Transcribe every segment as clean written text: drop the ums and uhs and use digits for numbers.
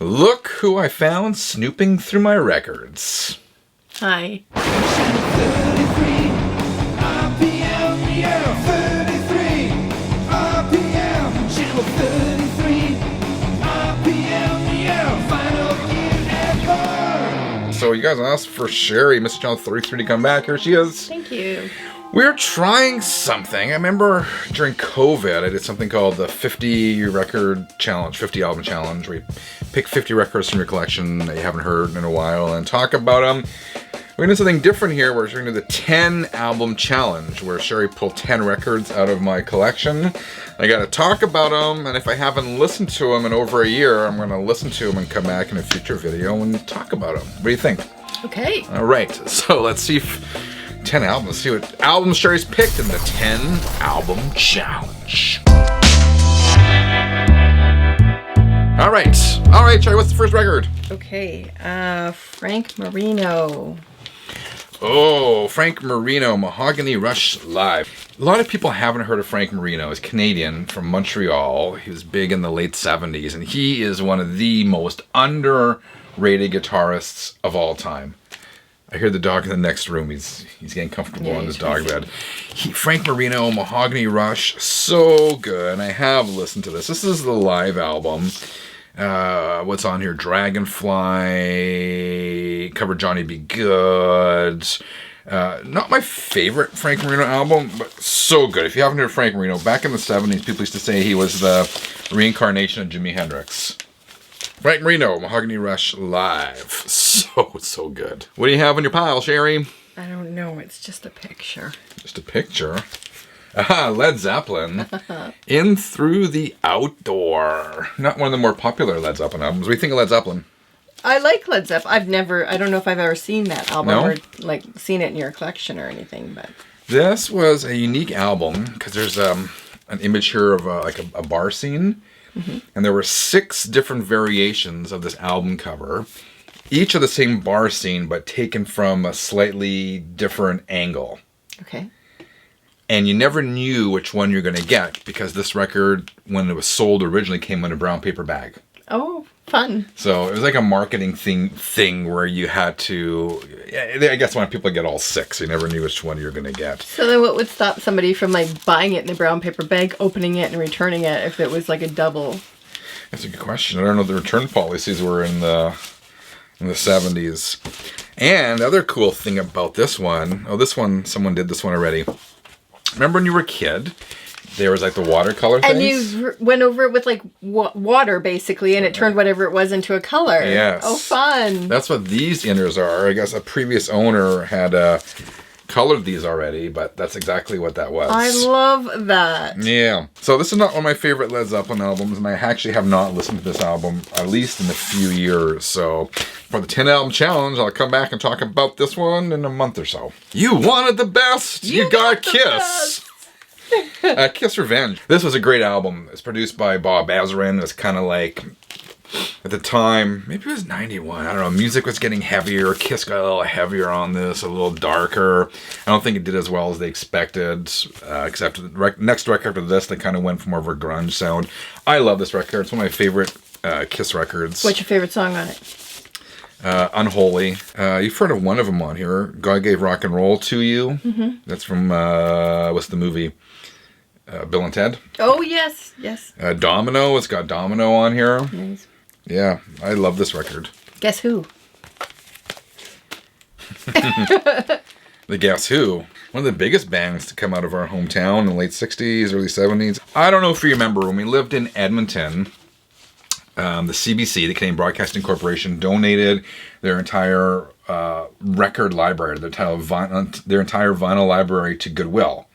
Look who I found snooping through my records. Hi. 33 RPM, yeah, 33 RPM, channel 33 RPM, yeah, final gear ever. So you guys asked for Sherry, Miss Channel 33, to come back. Here she is. Thank you. We're trying something. I remember during COVID, I did something called the 50 record challenge, 50 album challenge, where you pick 50 records from your collection that you haven't heard in a while and talk about them. We're going to do something different here. We're going to do the 10 album challenge, where Sherry pulled 10 records out of my collection. I got to talk about them, and if I haven't listened to them in over a year, I'm going to listen to them and come back in a future video and talk about them. What do you think? Okay. All right, so let's see if 10 albums. Let's see what albums Sherry's picked in the 10 album challenge. All right, Sherry, what's the first record? Okay. Frank Marino. Oh, Frank Marino, Mahogany Rush Live. A lot of people haven't heard of Frank Marino. He's Canadian from Montreal. He was big in the late 70s, and he is one of the most underrated guitarists of all time. I hear the dog in the next room. He's getting comfortable on his dog bed. Frank Marino, Mahogany Rush, so good. I have listened to this. This is the live album. What's on here? Dragonfly, cover Johnny Be Good. Not my favorite Frank Marino album, but so good. If you haven't heard Frank Marino, back in the 70s, people used to say he was the reincarnation of Jimi Hendrix. Frank Marino, Mahogany Rush Live. So good. What do you have in your pile, Sherry? I don't know. It's just a picture. Just a picture. Led Zeppelin. In Through the Outdoor. Not one of the more popular Led Zeppelin albums. What do you think of Led Zeppelin? I like Led Zeppelin. I don't know if I've ever seen that album No? or like seen it in your collection or anything, but This was a unique album because there's an image here of like a bar scene. Mm-hmm. And there were 6 different variations of this album cover. Each of the same bar scene, but taken from a slightly different angle. okay. And you never knew which one you're going to get because this record, when it was sold originally, came in a brown paper bag. Oh, fun. So it was like a marketing thing where you had to, I guess when people get all 6, you never knew which one you're going to get. So then what would stop somebody from like buying it in a brown paper bag, opening it and returning it if it was like a double? That's a good question. I don't know what the return policies were in the 70s. And the other cool thing about this one, someone did this one already. Remember when you were a kid, there was like the watercolor things? And you went over it with like water basically, and it turned whatever it was into a color. Yes. Oh, fun. That's what these inners are. I guess a previous owner had colored these already, but that's exactly what that was. I love that. Yeah. So this is not one of my favorite Led Zeppelin albums, and I actually have not listened to this album at least in a few years. So for the 10 album challenge, I'll come back and talk about this one in a month or so. You wanted the best. You got Kiss. Kiss Revenge. This was a great album. It's produced by Bob Ezrin. It's kind of like, at the time, maybe it was 91. I don't know. Music was getting heavier. Kiss got a little heavier on this, a little darker. I don't think it did as well as they expected. Except the next record after this, they kind of went for more of a grunge sound. I love this record. It's one of my favorite Kiss records. What's your favorite song on it? Unholy. You've heard of one of them on here. God Gave Rock and Roll to You. Mm-hmm. That's from, what's the movie? Bill and Ted. Oh, yes. Domino. It's got Domino on here. Nice. Yeah, I love this record. Guess who? The Guess Who. One of the biggest bands to come out of our hometown in the late 60s, early 70s. I don't know if you remember, when we lived in Edmonton, the CBC, the Canadian Broadcasting Corporation, donated their entire record library, their entire vinyl library to Goodwill.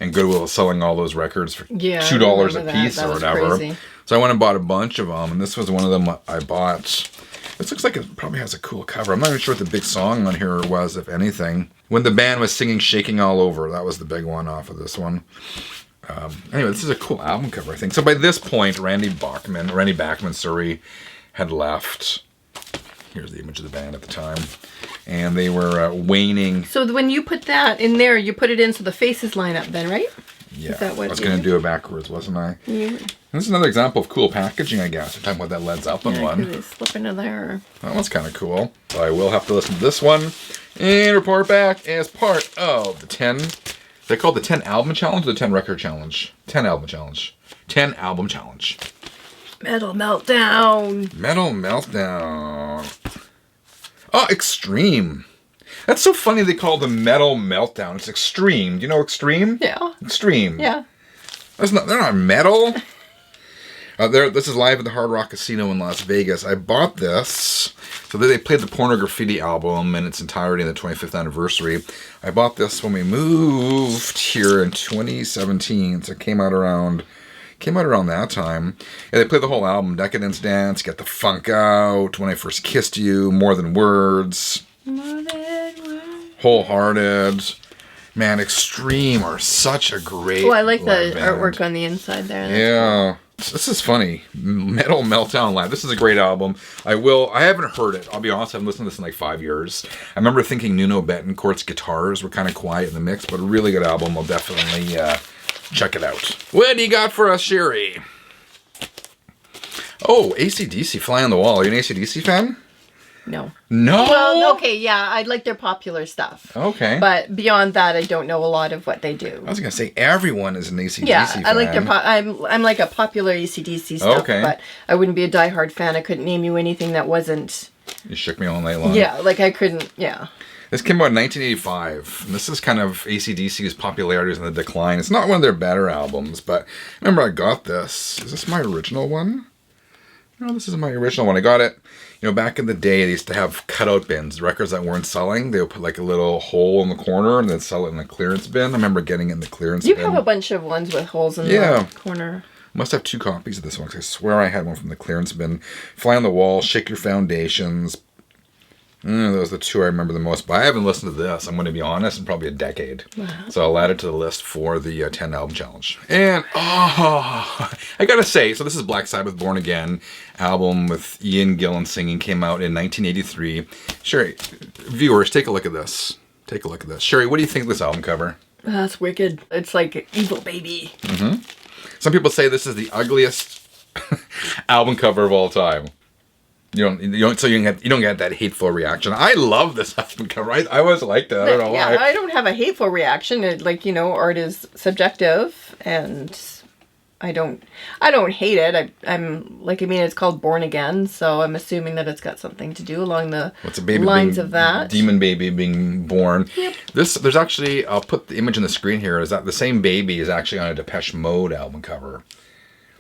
And Goodwill was selling all those records for $2 a piece or whatever. Crazy. So I went and bought a bunch of them, and this was one of them I bought. This looks like it probably has a cool cover. I'm not even sure what the big song on here was, if anything. When the band was singing Shaking All Over, that was the big one off of this one. Anyway, this is a cool album cover, I think. So by this point, Randy Bachman, had left. Here's the image of the band at the time. And they were waning. So when you put that in there, you put it in so the faces line up then, right? Yeah, Is that what I was it going to is? do it backwards, wasn't I? Yeah. This is another example of cool packaging, I guess. We're talking about that Led Zeppelin Yeah, 'cause one. they slip into there. That one's kind of cool. So I will have to listen to this one and report back as part of the 10. They called the 10 album challenge or the 10 record challenge? 10 album challenge. 10 album challenge. Metal Meltdown. Metal Meltdown. Oh, Extreme. That's so funny they call it the Metal Meltdown. It's Extreme. Do you know Extreme? Yeah. Extreme. Yeah. They're not metal. This is live at the Hard Rock Casino in Las Vegas. I bought this. So they played the Porno Graffiti album in its entirety in the 25th anniversary. I bought this when we moved here in 2017. So it came out around that time. Yeah, they played the whole album. Decadence Dance, Get the Funk Out, When I First Kissed You, More Than Words, Wholehearted. Man, Extreme are such a great. Oh, I like the live band. artwork on the inside there. Yeah. This is funny. Metal Meltdown Live. This is a great album. I haven't heard it. I'll be honest, I haven't listened to this in like 5 years. I remember thinking Nuno Betancourt's guitars were kind of quiet in the mix, but a really good album. I'll definitely check it out. What do you got for us, Sherry? Oh, ACDC Fly on the Wall. Are you an ACDC fan? No. No? Well, okay, yeah, I like their popular stuff. Okay. But beyond that, I don't know a lot of what they do. I was going to say everyone is an ACDC Yeah, fan. I like their I'm like a popular ACDC stuff, Okay. but I wouldn't be a diehard fan. I couldn't name you anything that wasn't. You shook me all night long. Yeah, like I couldn't. Yeah. This came out in 1985. And this is kind of ACDC's popularity is in the decline. It's not one of their better albums, but I remember I got this. Is this my original one? No, this isn't my original one. I got it, back in the day, they used to have cutout bins. Records that weren't selling, they would put like a little hole in the corner and then sell it in a clearance bin. I remember getting it in the clearance You bin. have a bunch of ones with holes in Yeah. the corner. Must have 2 copies of this one, 'cause I swear I had one from the clearance bin. Fly on the Wall, Shake Your Foundations. Those are the 2 I remember the most. But I haven't listened to this, I'm going to be honest, in probably a decade. Wow. So I'll add it to the list for the 10 album challenge. And, I got to say, so this is Black Sabbath Born Again album with Ian Gillan singing, came out in 1983. Sherry, viewers, take a look at this. Take a look at this. Sherry, what do you think of this album cover? That's wicked. It's like Evil Baby. Some people say this is the ugliest album cover of all time. You don't get that hateful reaction. I love this album cover. I always liked it. I don't know why. I don't have a hateful reaction. Art is subjective, and I don't hate it. It's called Born Again, so I'm assuming that it's got something to do along the lines of that. Demon baby being born. Yep. There's actually, I'll put the image on the screen here, is that the same baby is actually on a Depeche Mode album cover.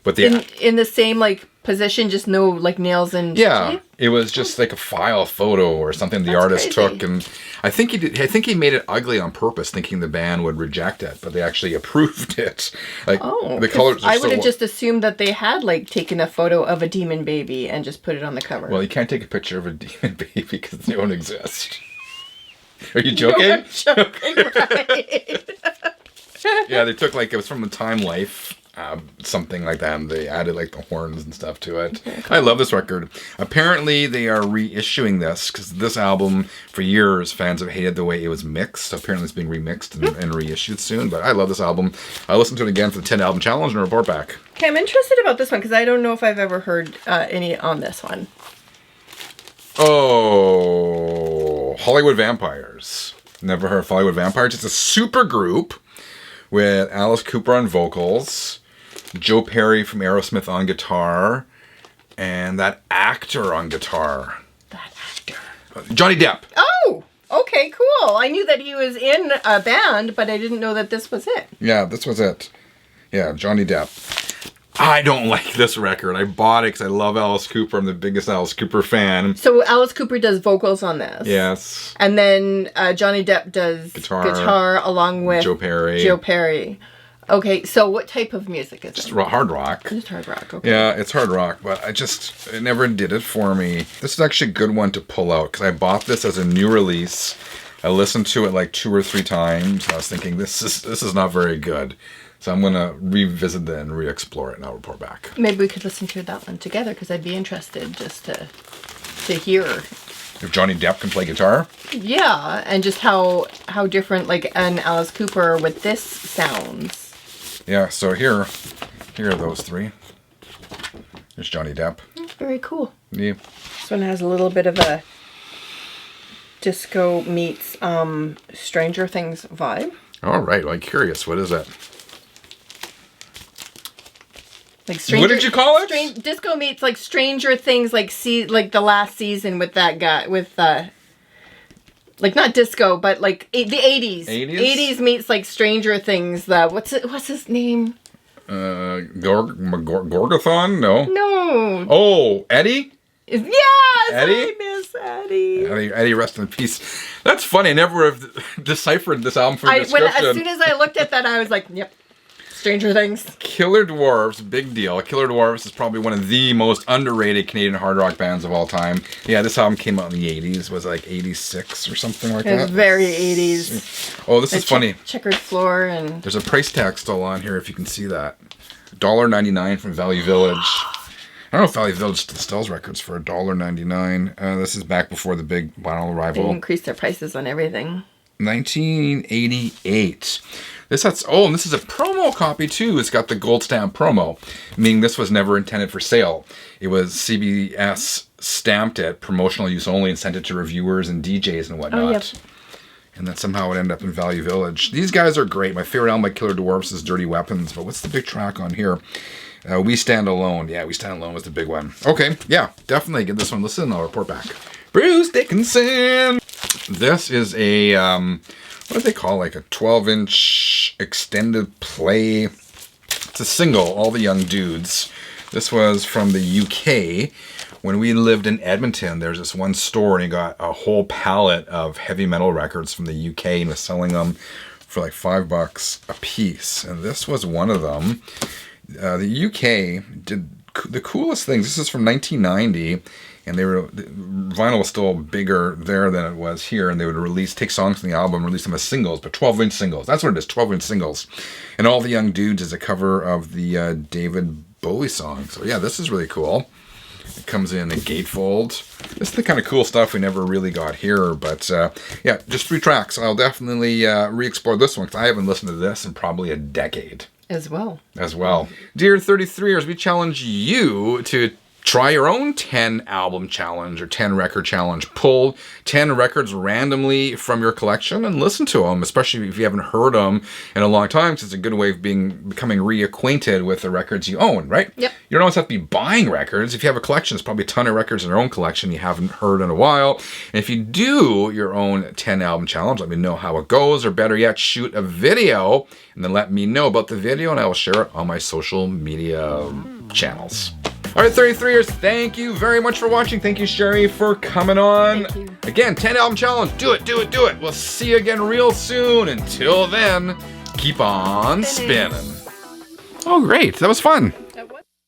But in the same position, just no nails and yeah, it was just like a file photo or something the artist crazy. took, and I think he made it ugly on purpose, thinking the band would reject it, but they actually approved it. The colors. I would have just assumed that they had taken a photo of a demon baby and just put it on the cover. Well, you can't take a picture of a demon baby because they don't exist. Are you joking? No, I'm joking, right? Yeah, they took it was from the Time Life. Something like that, and they added the horns and stuff to it. I love this record. Apparently they are reissuing this because this album for years fans have hated the way it was mixed, so apparently it's being remixed and reissued soon. But I love this album. I'll listen to it again for the 10 album challenge and report back. Okay, I'm interested about this one because I don't know if I've ever heard any on this one. Oh, Hollywood Vampires. Never heard of Hollywood Vampires. It's a super group with Alice Cooper on vocals, Joe Perry from Aerosmith on guitar, and that actor on guitar. That actor. Johnny Depp. Oh, okay, cool. I knew that he was in a band, but I didn't know that this was it. Yeah, this was it. Yeah, Johnny Depp. I don't like this record. I bought it because I love Alice Cooper. I'm the biggest Alice Cooper fan. So Alice Cooper does vocals on this. Yes. And then Johnny Depp does guitar along with Joe Perry. Okay, so what type of music is it? Just hard rock. Just hard rock, okay. Yeah, it's hard rock, but it never did it for me. This is actually a good one to pull out because I bought this as a new release. I listened to it 2 or 3 times. I was thinking, this is not very good. So I'm going to revisit it and re-explore it, and I'll report back. Maybe we could listen to that one together because I'd be interested just to hear. If Johnny Depp can play guitar? Yeah, and just how different an Alice Cooper with this sounds. Yeah, so here are those three. There's Johnny Depp. Very cool. Yeah. This one has a little bit of a disco meets Stranger Things vibe. All right, well, I'm curious. What is that? Like Stranger, what did you call it? Disco meets like Stranger Things, like the last season with that guy with like not disco, but like the 80s. 80s meets like Stranger Things. What's his name? Gorgathon? No. No. Oh, Eddie? Yes, Eddie? I miss Eddie. Eddie, rest in peace. That's funny. I never have deciphered this album for description. As soon as I looked at that, I was like, yep. Stranger Things. Killer Dwarfs, big deal. Killer Dwarfs is probably one of the most underrated Canadian hard rock bands of all time. Yeah, this album came out in the 80s. Was like 86 or something like that. It was very 80s. Oh, this is funny. Checkered floor and... There's a price tag still on here if you can see that. $1.99 from Value Village. I don't know if Value Village still sells records for $1.99. This is back before the big vinyl arrival. They increased their prices on everything. 1988. And this is a promo copy too. It's got the gold stamp promo, meaning this was never intended for sale. It was CBS stamped it, promotional use only, and sent it to reviewers and DJs and whatnot. Oh, yep. And then somehow it ended up in Value Village. These guys are great. My favorite album by Killer Dwarfs is Dirty Weapons, but what's the big track on here? We Stand Alone. Yeah, We Stand Alone was the big one. Okay, yeah, definitely give this one a listen and I'll report back. Bruce Dickinson! This is a, what do they call, like a 12-inch extended play. It's a single, All the Young Dudes. This was from the UK. When we lived in Edmonton, there's this one store and he got a whole pallet of heavy metal records from the UK and was selling them for like $5 a piece. And this was one of them. The UK did the coolest things. This is from 1990. And vinyl was still bigger there than it was here, and they would take songs from the album, release them as singles, but 12-inch singles. That's what it is, 12-inch singles. And All the Young Dudes is a cover of the David Bowie song. So yeah, this is really cool. It comes in a gatefold. This is the kind of cool stuff we never really got here, but yeah, just 3 tracks. I'll definitely re-explore this one, because I haven't listened to this in probably a decade. As well. Dear 33ers, we challenge you to try your own 10 album challenge or 10 record challenge. Pull 10 records randomly from your collection and listen to them, especially if you haven't heard them in a long time, because it's a good way of becoming reacquainted with the records you own, right? Yep. You don't always have to be buying records. If you have a collection, there's probably a ton of records in your own collection you haven't heard in a while. And if you do your own 10 album challenge, let me know how it goes, or better yet, shoot a video and then let me know about the video and I will share it on my social media channels. All right, 33ers, thank you very much for watching. Thank you, Sherry, for coming on. Thank you. Again, 10 album challenge. Do it. We'll see you again real soon. Until then, keep on spinning. Oh, great. That was fun.